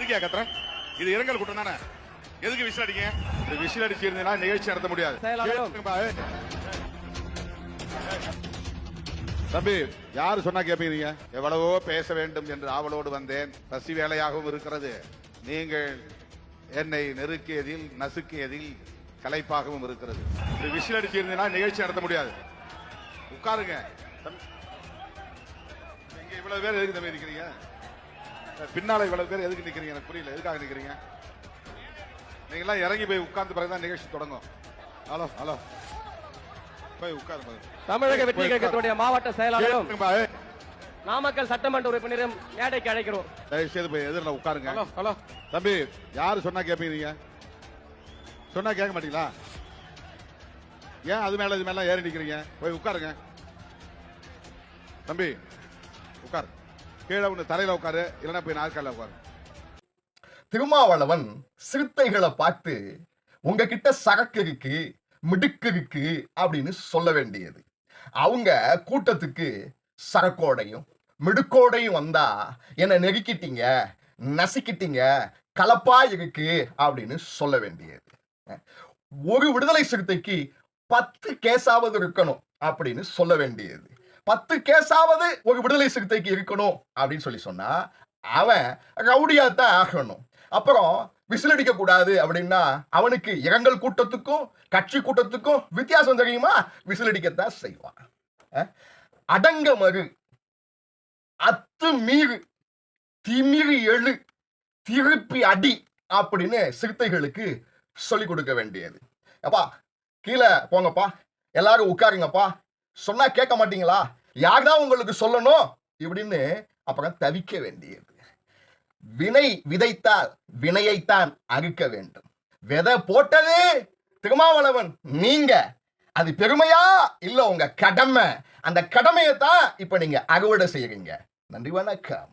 எதுக்கு கத்துற? இது இரங்கல் கூட்டம் தானே, எதுக்கு விசில் அடிக்க? விசில் அடிச்சு இருந்தீங்கன்னா நிகழ்ச்சி நடத்த முடியாது. தம்பி, யாரு சொன்னா கேப்பீங்க? எவ்வளவோ பேச வேண்டும் என்று ஆவலோடு வந்தேன். பசி வேலையாகவும் இருக்கிறது. நீங்கள் என்னை நெருக்கியதில் நசுக்கியதில் கலைப்பாகவும் இருக்கிறது. விசில் அடிச்சு இருந்தீங்கன்னா நிகழ்ச்சி நடத்த முடியாது. உட்காருங்க. இங்க இவ்வளவு பேர் எதுக்கு தம்பி நிக்கிறீங்க? பின்னால இவ்வளவு பேர் எதுக்கு நிக்கிறீங்க? எனக்கு புரியல, எதுக்காக நிக்கிறீங்க? நீங்க எல்லாம் இறங்கி போய் உட்கார்ந்து பிறகுதான் நிகழ்ச்சி தொடங்கும். ஹலோ ஹலோ, போய் உட்காரு. தமிழக வெற்றி கழகத்துடைய மாவட்ட செயலாளரும் நாமக்கல் சட்டமன்ற உறுப்பினரும் மேடைக்கு அழைக்கிறோம். தயவு செய்து போய் எதிரில் உட்காருங்க. ஹலோ ஹலோ தம்பி, யாரு சொன்னா கேப்பீங்க? சொன்னா கேட்க மாட்டீங்களா? ஏன் அது மேல இது மேல ஏறி நிக்கிறீங்க? போய் உட்காருங்க. தம்பி உட்காரு. கீழே ஒண்ணு தலையில உட்காரு, இல்லைன்னா போய் நாற்காலில உட்காரு. திருமாவளவன் சிறுத்தைகளை பார்த்து உங்ககிட்ட சரக்கு இருக்கு, மிடுக்கு இருக்கு அப்படின்னு சொல்ல வேண்டியது. அவங்க கூட்டத்துக்கு சரக்கோடையும் மிடுக்கோடையும் வந்தா என்ன நெருக்கிட்டீங்க, நசுக்கிட்டீங்க, கலப்பா இருக்கு அப்படின்னு சொல்ல வேண்டியது. ஒரு விடுதலை சிறுத்தைக்கு 10 கேஸாவது இருக்கணும் அப்படின்னு சொல்ல வேண்டியது. 10 கேஸாவது ஒரு விடுதலை சிறுத்தைக்கு இருக்கணும் அப்படின்னு சொல்லி சொன்னா அவன் ரவுடியாத்தான் ஆகணும். அப்புறம் விசிலடிக்க கூடாது அப்படின்னா அவனுக்கு இரங்கல் கூட்டத்துக்கும் கட்சி கூட்டத்துக்கும் வித்தியாசம் தெரியுமா? விசிலடிக்கத்தான் செய்வான். அடங்க மறு, அத்து மீறு, திமிரி எழு, திருப்பி அடி அப்படின்னு சிறுத்தைகளுக்கு சொல்லிக் கொடுக்க வேண்டியது. அப்பா கீழே போங்கப்பா, எல்லாரும் உட்காருங்கப்பா, சொன்னா கேட்க மாட்டீங்களா, யார்தான் உங்களுக்கு சொல்லணும் இப்படின்னு அப்புறம் தவிக்க வேண்டியது. வினை விதைத்தால் வினையைத்தான் அறுக்க வேண்டும். விதை போட்டது திருமாவளவன் நீங்க, அது பெருமையா இல்ல உங்க கடமை. அந்த கடமையை தான் இப்ப நீங்க அறுவடை செய்யறீங்க. நன்றி, வணக்கம்.